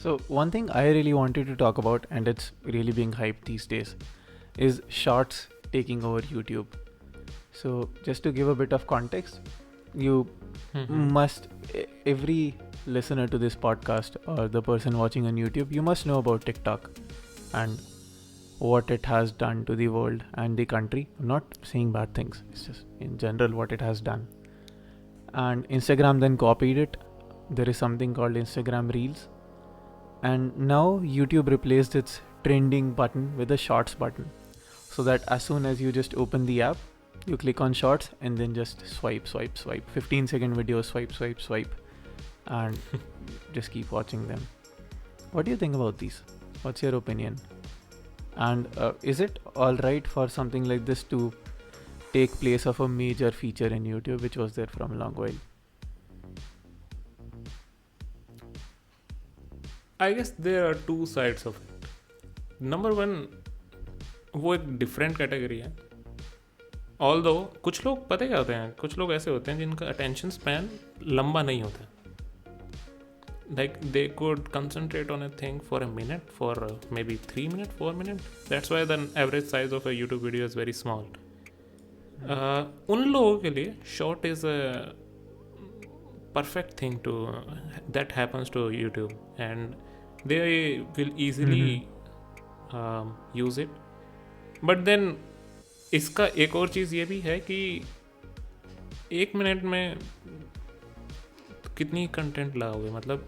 So, one thing I really wanted to talk about, and it's really being hyped these days, is shorts taking over YouTube. So, just to give a bit of context, you must, every listener to this podcast or the person watching on YouTube, you must know about TikTok and what it has done to the world and the country. I'm not saying bad things, it's just in general what it has done. And Instagram then copied it. There is something called Instagram Reels. And now YouTube replaced its trending button with a shorts button, so that as soon as you just open the app, you click on shorts and then just swipe 15-second videos, swipe, and just keep watching them. What do you think about these? What's your opinion? And is it alright for something like this to take place of a major feature in YouTube which was there from a long while? I guess there are two sides of it. Number one, वो एक different category है. All दो कुछ लोग पता क्या होते हैं, कुछ लोग ऐसे होते हैं जिनका अटेंशन स्पैन लंबा नहीं होता. Like they could concentrate on a thing for a minute, for may be 3 minutes 4 minutes. That's why the average size of a YouTube video is very small. उन लोगों के लिए short is a perfect thing to that happens to YouTube, and they will easily use it. But then इसका एक और चीज़ ये भी है कि 1 मिनट में कितनी कंटेंट लाओगे. मतलब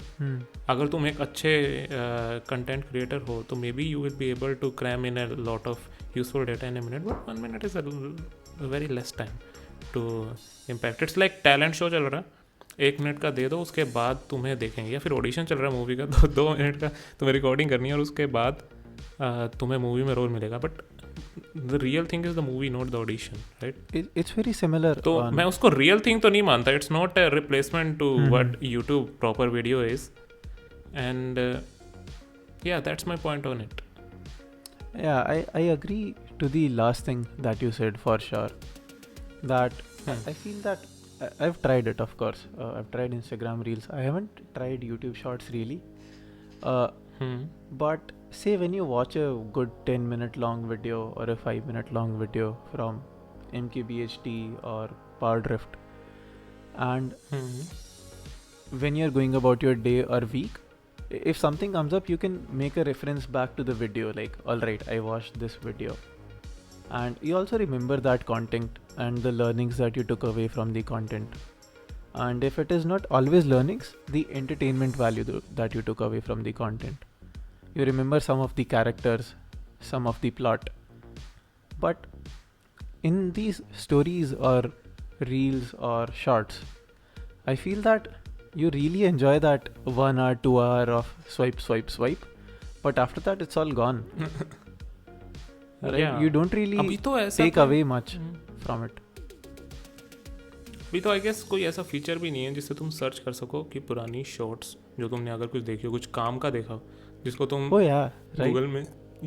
अगर तुम एक अच्छे कंटेंट क्रिएटर हो तो maybe you will be able to cram in a lot of useful data in a minute, but 1 minute is a very less time to impact. It's like talent show चल रहा है, 1 minute का दे दो, उसके बाद तुम्हें देखेंगे. या फिर ऑडिशन चल रहा है मूवी का, तो 2 मिनट का तुम्हें रिकॉर्डिंग करनी है और उसके बाद तुम्हें मूवी में रोल मिलेगा. But the real thing is the movie, not the audition, right? It's very similar. तो मैं उसको रियल थिंग तो नहीं मानता. It's not a replacement to what YouTube proper video is. And yeah that's my point on it. Yeah, I agree to the last thing that you said for sure. That I feel that I've tried it, of course. I've tried Instagram Reels. I haven't tried YouTube Shorts really. But say when you watch a good 10-minute long video or a 5-minute long video from MKBHD or Powerdrift, and when you're going about your day or week, if something comes up, you can make a reference back to the video, like, alright, I watched this video, and you also remember that content and the learnings that you took away from the content. And if it is not always learnings, the entertainment value that you took away from the content, you remember some of the characters, some of the plot. But in these stories or reels or shorts, I feel that you really enjoy that 1 hour 2 hour of swipe, but after that it's all gone. Right? Yeah. You don't really अभी तो ऐसा take away much from it. अभी तो I guess कोई ऐसा feature भी नहीं है जिससे तुम सर्च कर सको कि पुरानी शॉर्ट्स जो तुमने अगर कुछ देखी हो, कुछ काम का देखा हो, जिसको तुम गूगल में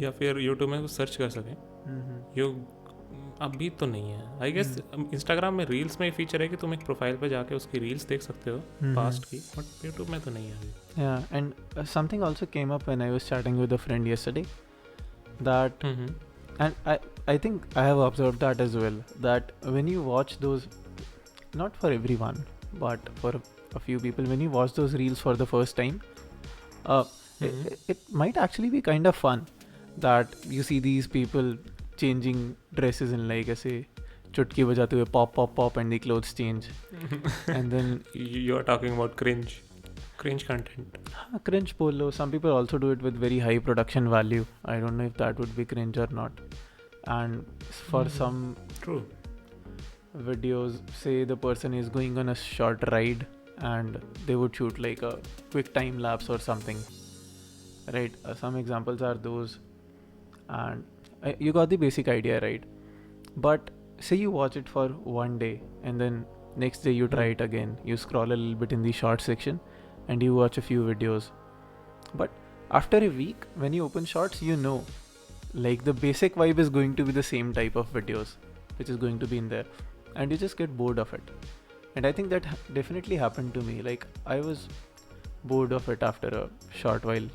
या फिर यूट्यूब में सर्च कर सकें. यो अभी तो नहीं है. आई गेस इंस्टाग्राम में रील्स में फीचर है कि तुम एक प्रोफाइल पे जाके उसकी रील्स देख सकते हो पास्ट की, बट यूट्यूब में तो नहीं है अभी. Yeah, and something also came up when I was chatting with a friend yesterday, that and I think I have observed that as well, that when you watch those, not for everyone but for a few people, when you watch those reels for the first time, it might actually be kind of fun that you see these people changing dresses in, like, ऐसे चुटकी बजाते हुए pop and the clothes change. And then you are talking about cringe content. Cringe polo. Some people also do it with very high production value. I don't know if that would be cringe or not. And for some True videos, say the person is going on a short ride and they would shoot like a quick time lapse or something, right? Some examples are those, and you got the basic idea, right? But say you watch it for one day and then next day you try it again, you scroll a little bit in the short section and you watch a few videos. But after a week, when you open shorts, you know, like, the basic vibe is going to be the same type of videos which is going to be in there, and you just get bored of it. And I think that definitely happened to me. Like, I was bored of it after a short while.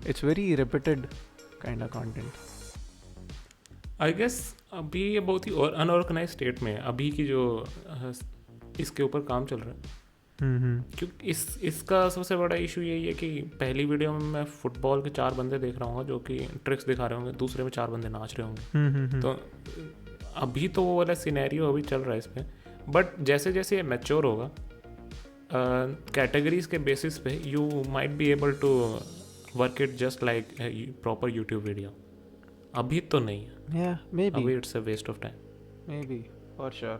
It's very repeated kind of content. I guess अभी ये बहुत ही unorganised state में है अभी की जो इसके ऊपर काम चल रहा है. क्योंकि इसका सबसे बड़ा इशू यही है कि पहली वीडियो में मैं फुटबॉल के 4 बंदे देख रहा हूँ जो कि ट्रिक्स दिखा रहे होंगे, दूसरे में 4 बंदे नाच रहे होंगे. तो अभी तो वो वाला सिनेरियो अभी चल रहा है इस पर. बट जैसे जैसे ये मैच्योर होगा कैटेगरीज के बेसिस पे you might be able to work it just like proper YouTube video. अभी तो नहीं है. Yeah, maybe. अभी it's a waste of time. Maybe, for sure.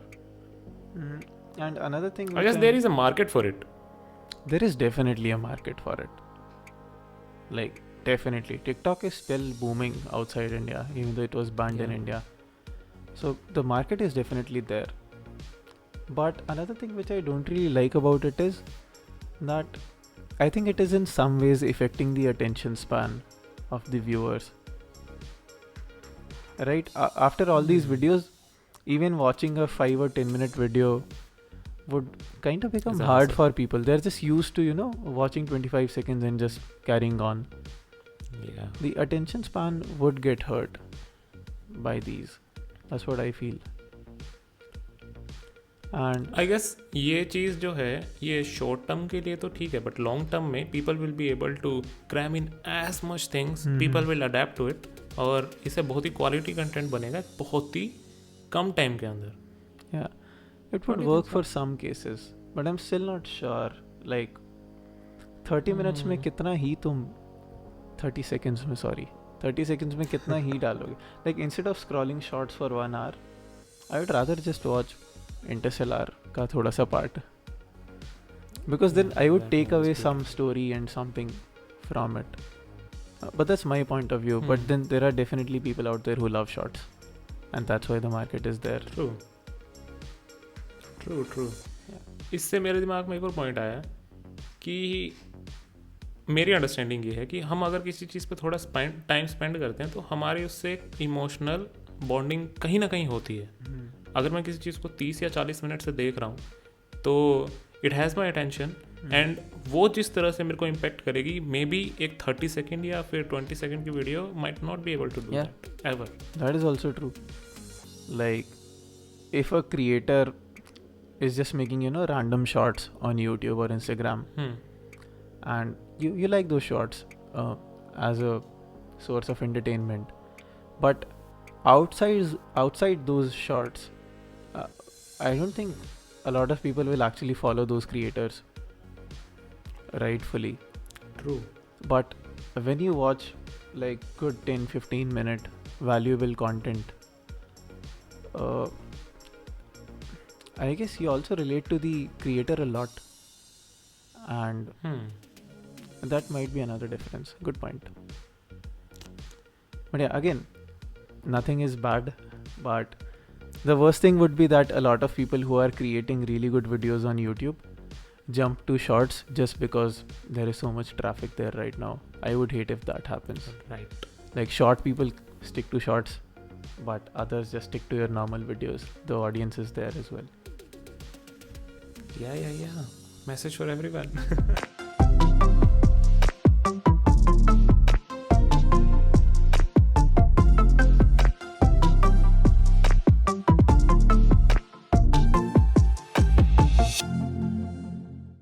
And another thing, I guess there is a market for it. There is definitely a market for it. Like, definitely. TikTok is still booming outside India, even though it was banned in India. So, the market is definitely there. But another thing which I don't really like about it is that I think it is in some ways affecting the attention span of the viewers. Right? After all these videos, even watching a 5 or 10 minute video would kind of become hard for people. They're just used to, watching 25 seconds and just carrying on. Yeah. The attention span would get hurt by these. That's what I feel. And I guess ये चीज़ जो है ये short term के लिए तो ठीक है but long term में people will be able to cram in as much things. People will adapt to it और इससे बहुत ही क्वालिटी कंटेंट बनेगा बहुत ही कम टाइम के अंदर. Yeah, it would work for some cases, but I'm still not sure. Like 30 minutes में कितना ही तुम 30 seconds में 30 seconds में कितना ही डालोगे. Like instead of scrolling shorts for 1 hour, I would rather just watch Interstellar का थोड़ा सा part, because then I would take away some story and something from it. But that's my point of view. But then there are definitely people out there who love shorts, and that's why the market is there. True. इससे मेरे दिमाग में एक और point आया कि मेरी understanding ये है कि हम अगर किसी चीज़ पे थोड़ा टाइम स्पेंड करते हैं तो हमारी उससे इमोशनल बॉन्डिंग कहीं ना कहीं होती है. अगर मैं किसी चीज़ को 30 या 40 मिनट से देख रहा हूँ तो it has my attention and वो जिस तरह से मेरे को इम्पेक्ट करेगी मे बी एक 30 सेकेंड या फिर 20 सेकेंड की video might not be able to do that ever. That is also true. Like if a creator is just making random shots on YouTube or Instagram, and you like those shots as a source of entertainment, but outside those shots, I don't think a lot of people will actually follow those creators rightfully. True. But when you watch like good 10-15 minute valuable content, I guess you also relate to the creator a lot, and that might be another difference. Good point. But yeah, again, nothing is bad, but the worst thing would be that a lot of people who are creating really good videos on YouTube jump to shorts just because there is so much traffic there right now. I would hate if that happens. Right. Like short people stick to shorts, but others just stick to your normal videos. The audience is there as well. Yeah. Message for everyone.